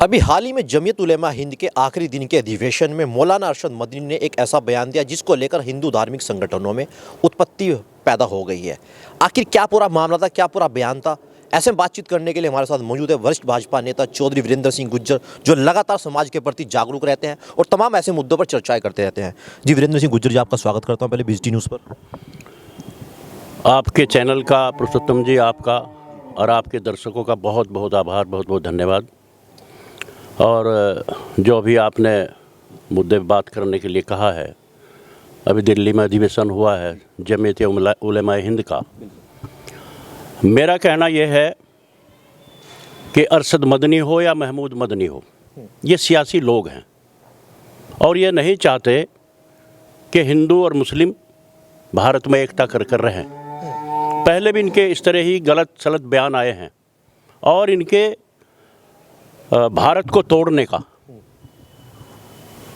अभी हाल ही में जमीयत उलेमा हिंद के आखिरी दिन के अधिवेशन में मौलाना अरशद मदनी ने एक ऐसा बयान दिया जिसको लेकर हिंदू धार्मिक संगठनों में उत्पत्ति पैदा हो गई है। आखिर क्या पूरा मामला था, क्या पूरा बयान था? ऐसे में बातचीत करने के लिए हमारे साथ मौजूद है वरिष्ठ भाजपा नेता चौधरी वीरेंद्र सिंह गुज्जर, जो लगातार समाज के प्रति जागरूक रहते हैं और तमाम ऐसे मुद्दों पर चर्चाएं करते रहते हैं। जी वीरेंद्र सिंह गुज्जर जी, आपका स्वागत करता हूँ पहले BST न्यूज़ पर। आपके चैनल का पुरुषोत्तम जी, आपका और आपके दर्शकों का बहुत बहुत आभार, बहुत बहुत धन्यवाद। और जो अभी आपने मुद्दे पे बात करने के लिए कहा है, अभी दिल्ली में अधिवेशन हुआ है जमीयत उलेमा हिंद का। मेरा कहना यह है कि अरशद मदनी हो या महमूद मदनी हो, ये सियासी लोग हैं और ये नहीं चाहते कि हिंदू और मुस्लिम भारत में एकता कर रहे हैं। पहले भी इनके इस तरह ही गलत सलत बयान आए हैं और इनके भारत को तोड़ने का,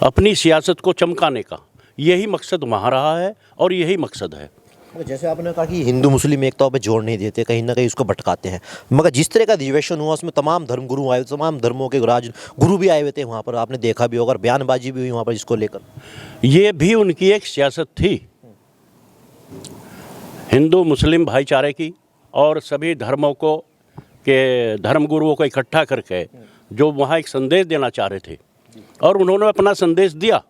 अपनी सियासत को चमकाने का यही मकसद वहाँ रहा है और यही मकसद है। जैसे आपने कहा कि हिंदू मुस्लिम एकता पे जोर नहीं देते, कहीं ना कहीं उसको भटकाते हैं, मगर जिस तरह का अधिवेशन हुआ उसमें तमाम धर्मगुरु आए, तमाम धर्मों के राज गुरु भी आए हुए थे वहाँ पर, आपने देखा भी होगा, बयानबाजी भी हुई वहाँ पर इसको लेकर। ये भी उनकी एक सियासत थी, हिंदू मुस्लिम भाईचारे की, और सभी धर्मों को के धर्मगुरुओं को इकट्ठा करके जो वहाँ एक संदेश देना चाह रहे थे और उन्होंने अपना संदेश दिया।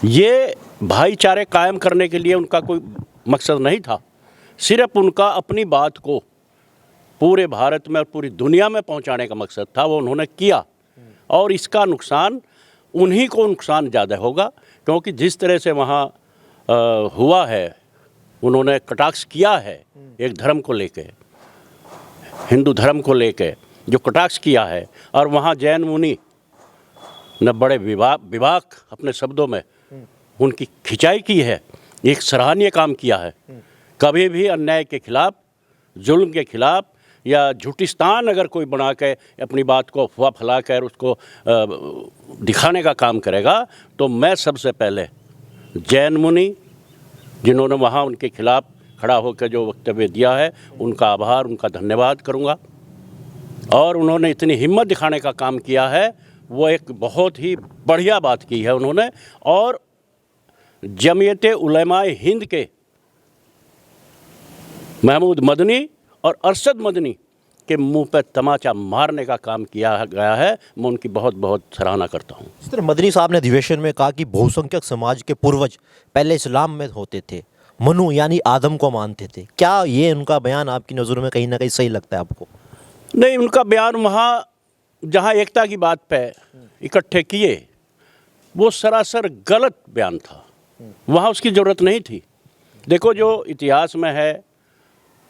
ये भाईचारे कायम करने के लिए उनका कोई मकसद नहीं था, सिर्फ उनका अपनी बात को पूरे भारत में और पूरी दुनिया में पहुंचाने का मकसद था। वो उन्होंने किया और इसका नुकसान उन्हीं को नुकसान ज़्यादा होगा, क्योंकि जिस तरह से वहाँ हुआ है, उन्होंने कटाक्ष किया है एक धर्म को लेके, हिंदू धर्म को लेके जो कटाक्ष किया है, और वहाँ जैन मुनि ने बड़े विवाक अपने शब्दों में उनकी खिंचाई की है, एक सराहनीय काम किया है। कभी भी अन्याय के खिलाफ, जुल्म के खिलाफ या झूठिस्तान अगर कोई बना के अपनी बात को अफवाह फैला कर उसको दिखाने का काम करेगा, तो मैं सबसे पहले जैन मुनि जिन्होंने वहाँ उनके खिलाफ खड़ा होकर जो वक्तव्य दिया है, उनका आभार, उनका धन्यवाद करूँगा। और उन्होंने इतनी हिम्मत दिखाने का काम किया है, वो एक बहुत ही बढ़िया बात की है उन्होंने। और जमीयत उलेमा हिंद के महमूद मदनी और अरशद मदनी के मुंह पर तमाचा मारने का काम किया गया है, मैं उनकी बहुत बहुत सराहना करता हूँ। इस तरह मदनी साहब ने अधिवेशन में कहा कि बहुसंख्यक समाज के पूर्वज पहले इस्लाम में होते थे, मनु यानी आदम को मानते थे। क्या ये उनका बयान आपकी नज़रों में कहीं ना कहीं सही लगता है आपको? नहीं, उनका बयान वहाँ जहाँ एकता की बात पे इकट्ठे किए, वो सरासर गलत बयान था, वहाँ उसकी ज़रूरत नहीं थी। देखो, जो इतिहास में है,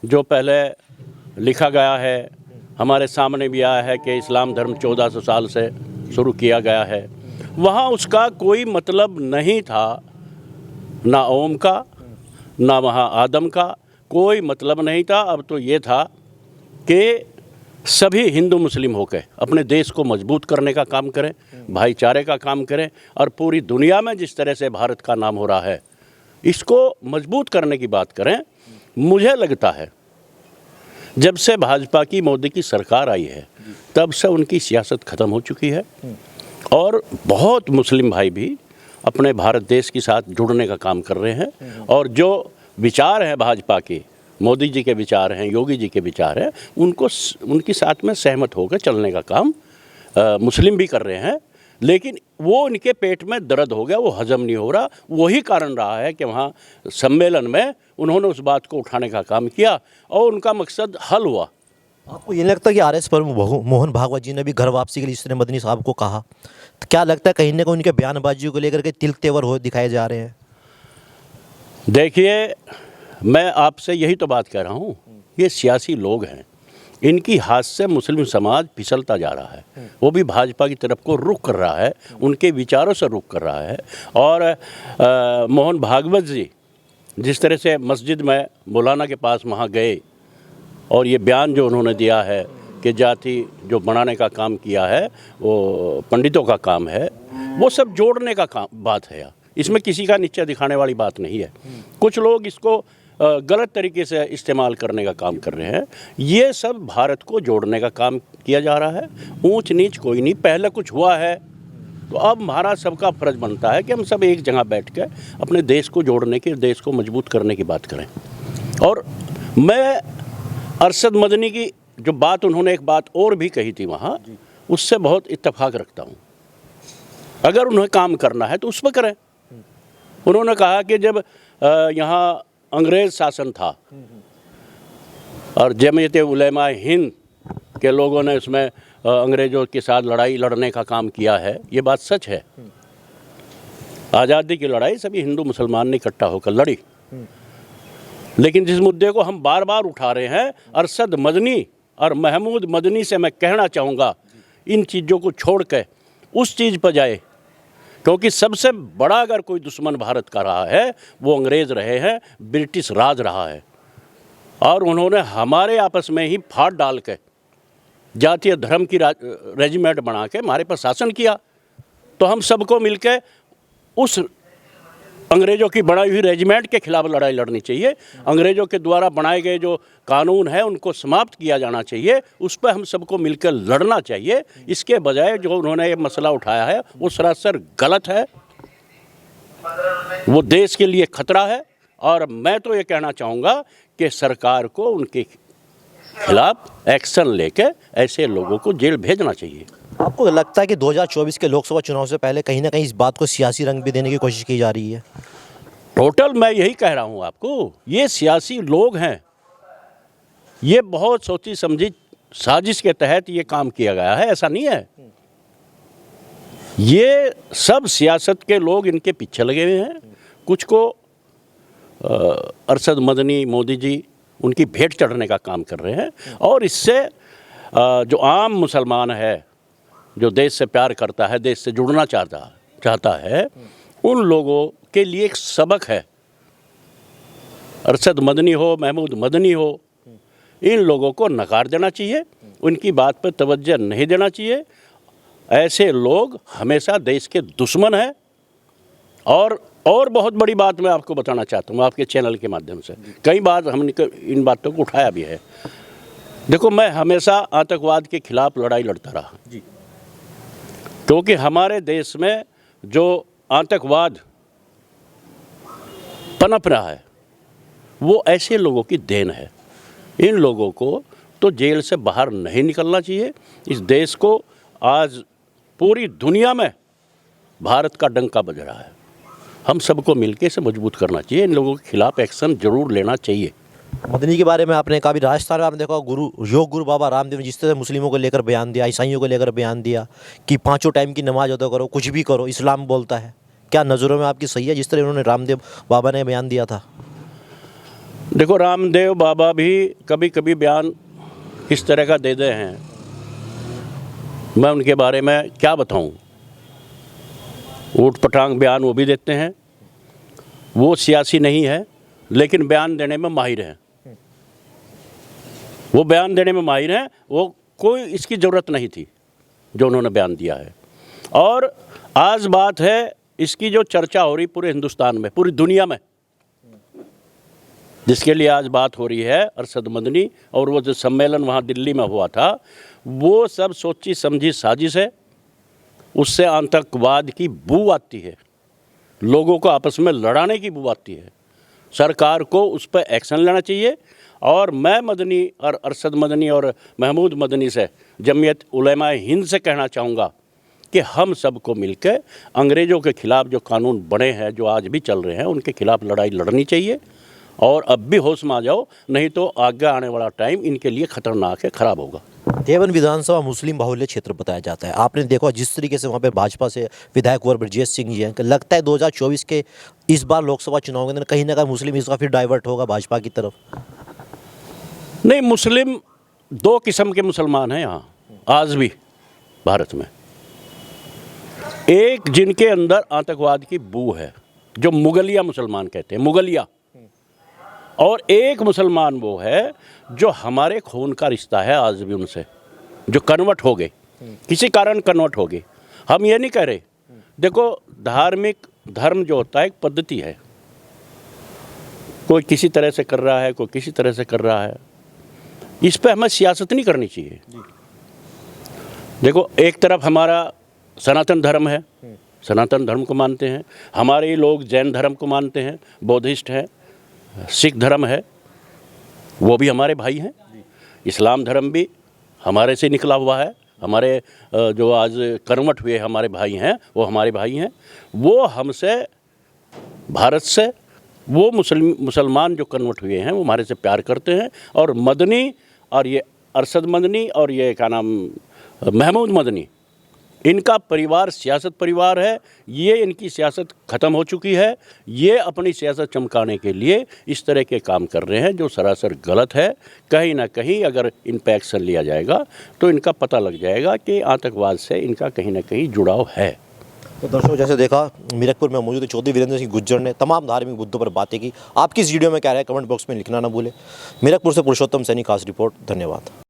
जो पहले लिखा गया है, हमारे सामने भी आया है कि इस्लाम धर्म 1400 साल से शुरू किया गया है, वहाँ उसका कोई मतलब नहीं था, ना ओम का ना वहाँ आदम का कोई मतलब नहीं था। अब तो ये था कि सभी हिंदू मुस्लिम होकर अपने देश को मजबूत करने का काम करें, भाईचारे का काम करें, और पूरी दुनिया में जिस तरह से भारत का नाम हो रहा है, इसको मजबूत करने की बात करें। मुझे लगता है जब से भाजपा की, मोदी की सरकार आई है, तब से उनकी सियासत ख़त्म हो चुकी है और बहुत मुस्लिम भाई भी अपने भारत देश के साथ जुड़ने का काम कर रहे हैं। और जो विचार हैं भाजपा के, मोदी जी के विचार हैं, योगी जी के विचार हैं, उनको उनके साथ में सहमत होकर चलने का काम मुस्लिम भी कर रहे हैं। लेकिन वो उनके पेट में दर्द हो गया, वो हजम नहीं हो रहा। वही कारण रहा है कि वहाँ सम्मेलन में उन्होंने उस बात को उठाने का काम किया और उनका मकसद हल हुआ। आपको ये लगता है कि RS पर मोहन भागवत जी ने भी घर वापसी के लिए इस तरह मदनी साहब को कहा, तो क्या लगता है कहीं ना कहीं उनके बयानबाजी को लेकर के तिल तेवर हो दिखाए जा रहे हैं? देखिए, मैं आपसे यही तो बात कह रहा हूँ, ये सियासी लोग हैं, इनकी हाथ से मुस्लिम समाज फिसलता जा रहा है, वो भी भाजपा की तरफ को रुख कर रहा है, उनके विचारों से रुख कर रहा है। और मोहन भागवत जी जिस तरह से मस्जिद में मौलाना के पास वहाँ गए और ये बयान जो उन्होंने दिया है कि जाति जो बनाने का काम किया है वो पंडितों का काम है, वो सब जोड़ने का काम बात है। इसमें किसी का नीचा दिखाने वाली बात नहीं है। कुछ लोग इसको गलत तरीके से इस्तेमाल करने का काम कर रहे हैं। ये सब भारत को जोड़ने का काम किया जा रहा है। ऊंच नीच कोई नहीं, पहले कुछ हुआ है तो अब हमारा सबका फर्ज बनता है कि हम सब एक जगह बैठ के अपने देश को जोड़ने की, देश को मजबूत करने की बात करें। और मैं अरशद मदनी की जो बात, उन्होंने एक बात और भी कही थी वहाँ, उससे बहुत इत्तेफाक रखता हूँ। अगर उन्हें काम करना है तो उस पर करें। उन्होंने कहा कि जब यहाँ अंग्रेज़ शासन था और जमीयत उलेमा हिंद के लोगों ने उसमें अंग्रेज़ों के साथ लड़ाई लड़ने का काम किया है, ये बात सच है। आज़ादी की लड़ाई सभी हिंदू मुसलमान ने इकट्ठा होकर लड़ी। लेकिन जिस मुद्दे को हम बार बार उठा रहे हैं, अरशद मदनी और महमूद मदनी से मैं कहना चाहूँगा, इन चीज़ों को छोड़ के उस चीज़ पर जाए, क्योंकि सबसे बड़ा अगर कोई दुश्मन भारत का रहा है वो अंग्रेज़ रहे हैं, ब्रिटिश राज रहा है। और उन्होंने हमारे आपस में ही फाड़ डाल के जातीय धर्म की रेजिमेंट बना के हमारे पर शासन किया। तो हम सबको मिलके उस अंग्रेज़ों की बनाई हुई रेजिमेंट के खिलाफ लड़ाई लड़नी चाहिए। अंग्रेज़ों के द्वारा बनाए गए जो कानून है उनको समाप्त किया जाना चाहिए, उस पर हम सबको मिलकर लड़ना चाहिए। इसके बजाय जो उन्होंने ये मसला उठाया है वो सरासर गलत है, वो देश के लिए खतरा है। और मैं तो ये कहना चाहूँगा कि सरकार को उनके खिलाफ एक्शन लेके ऐसे लोगों को जेल भेजना चाहिए। आपको लगता है कि 2024 के लोकसभा चुनाव से पहले कहीं ना कहीं इस बात को सियासी रंग भी देने की कोशिश की जा रही है? टोटल मैं यही कह रहा हूँ आपको, ये सियासी लोग हैं, ये बहुत सोची समझी साजिश के तहत ये काम किया गया है, ऐसा नहीं है। ये सब सियासत के लोग इनके पीछे लगे हुए हैं। कुछ को अरशद मदनी मोदी जी उनकी भेंट चढ़ने का काम कर रहे हैं, और इससे जो आम मुसलमान है, जो देश से प्यार करता है, देश से जुड़ना चाहता है, उन लोगों के लिए एक सबक है। अरशद मदनी हो, महमूद मदनी हो, इन लोगों को नकार देना चाहिए, उनकी बात पर तवज्जो नहीं देना चाहिए। ऐसे लोग हमेशा देश के दुश्मन हैं। और बहुत बड़ी बात मैं आपको बताना चाहता हूँ आपके चैनल के माध्यम से, कई बार हमने इन बातों को उठाया भी है। देखो, मैं हमेशा आतंकवाद के खिलाफ लड़ाई लड़ता रहा जी, क्योंकि हमारे देश में जो आतंकवाद पनप रहा है वो ऐसे लोगों की देन है। इन लोगों को तो जेल से बाहर नहीं निकलना चाहिए। इस देश को आज पूरी दुनिया में भारत का डंका बज रहा है। हम सबको मिलकर इसे मजबूत करना चाहिए। इन लोगों के खिलाफ एक्शन जरूर लेना चाहिए। मदनी के बारे में आपने कहा, भी राजस्थान में आपने देखा योग गुरु बाबा रामदेव ने जिस तरह मुस्लिमों को लेकर बयान दिया, ईसाइयों को लेकर बयान दिया कि 5 टाइम की नमाज अदा करो, कुछ भी करो, इस्लाम बोलता है। क्या नज़रों में आपकी सही है जिस तरह उन्होंने रामदेव बाबा ने बयान दिया था? देखो, रामदेव बाबा भी कभी कभी बयान इस तरह का दे दे हैं, मैं उनके बारे में क्या बताऊं। ऊट पटांग बयान वो भी देते हैं। वो सियासी नहीं है लेकिन बयान देने में माहिर हैं। वो बयान देने में माहिर हैं। वो कोई इसकी ज़रूरत नहीं थी जो उन्होंने बयान दिया है। और आज बात है, इसकी जो चर्चा हो रही पूरे हिंदुस्तान में, पूरी दुनिया में, जिसके लिए आज बात हो रही है अरशद मदनी, और वो जो सम्मेलन वहाँ दिल्ली में हुआ था, वो सब सोची समझी साजिश है। उससे आतंकवाद की बू आती है, लोगों को आपस में लड़ाने की बू आती है। सरकार को उस पर एक्शन लेना चाहिए। और मैं मदनी और अरशद मदनी और महमूद मदनी से, जमीयत उलेमा हिंद से कहना चाहूँगा कि हम सबको मिलकर अंग्रेज़ों के ख़िलाफ़ जो कानून बने हैं, जो आज भी चल रहे हैं, उनके खिलाफ़ लड़ाई लड़नी चाहिए। और अब भी होश में आ जाओ, नहीं तो आगे आने वाला टाइम इनके लिए खतरनाक है, ख़राब होगा। देवन विधानसभा मुस्लिम बाहुल्य क्षेत्र बताया जाता है। आपने देखा जिस तरीके से वहाँ पे भाजपा से विधायक कुंवर ब्रजेश सिंह जी हैं, लगता है 2024 के इस बार लोकसभा चुनाव के अंदर कहीं ना कहीं मुस्लिम इसका फिर डाइवर्ट होगा भाजपा की तरफ? नहीं, मुस्लिम 2 किस्म के मुसलमान हैं यहाँ आज भी भारत में। एक जिनके अंदर आतंकवाद की बू है, जो मुगलिया मुसलमान कहते हैं, मुगलिया। और एक मुसलमान वो है जो हमारे खून का रिश्ता है आज भी उनसे, जो कन्वर्ट हो गए, किसी कारण कन्वर्ट हो गए। हम ये नहीं कह रहे। देखो, धार्मिक धर्म जो होता है एक पद्धति है। कोई किसी तरह से कर रहा है, कोई किसी तरह से कर रहा है। इस पे हमें सियासत नहीं करनी चाहिए। देखो, एक तरफ हमारा सनातन धर्म है, सनातन धर्म को मानते हैं, हमारे लोग जैन धर्म को मानते हैं, बौद्धिस्ट हैं, सिख धर्म है, वो भी हमारे भाई हैं, इस्लाम धर्म भी हमारे से निकला हुआ है, हमारे जो आज कर्मठ हुए हमारे भाई हैं वो हमारे भाई हैं। वो हमसे, भारत से, वो मुसलमान जो कन्वर्ट हुए हैं वो हमारे से प्यार करते हैं। और मदनी और ये अरशद मदनी और ये क्या नाम महमूद मदनी, इनका परिवार सियासत परिवार है। ये इनकी सियासत ख़त्म हो चुकी है। ये अपनी सियासत चमकाने के लिए इस तरह के काम कर रहे हैं जो सरासर गलत है। कहीं ना कहीं अगर इन पर एक्शन लिया जाएगा तो इनका पता लग जाएगा कि आतंकवाद से इनका कहीं ना कहीं जुड़ाव है। तो दर्शकों, जैसे देखा मीरकपुर में मौजूद चौधरी वीरेंद्र सिंह गुज्जर ने तमाम धार्मिक मुद्दों पर बातें की। आप किस वीडियो में क्या रहे कमेंट बॉक्स में लिखना ना भूलें। मीरकपुर से पुरुषोत्तम सैनी, खास रिपोर्ट। धन्यवाद।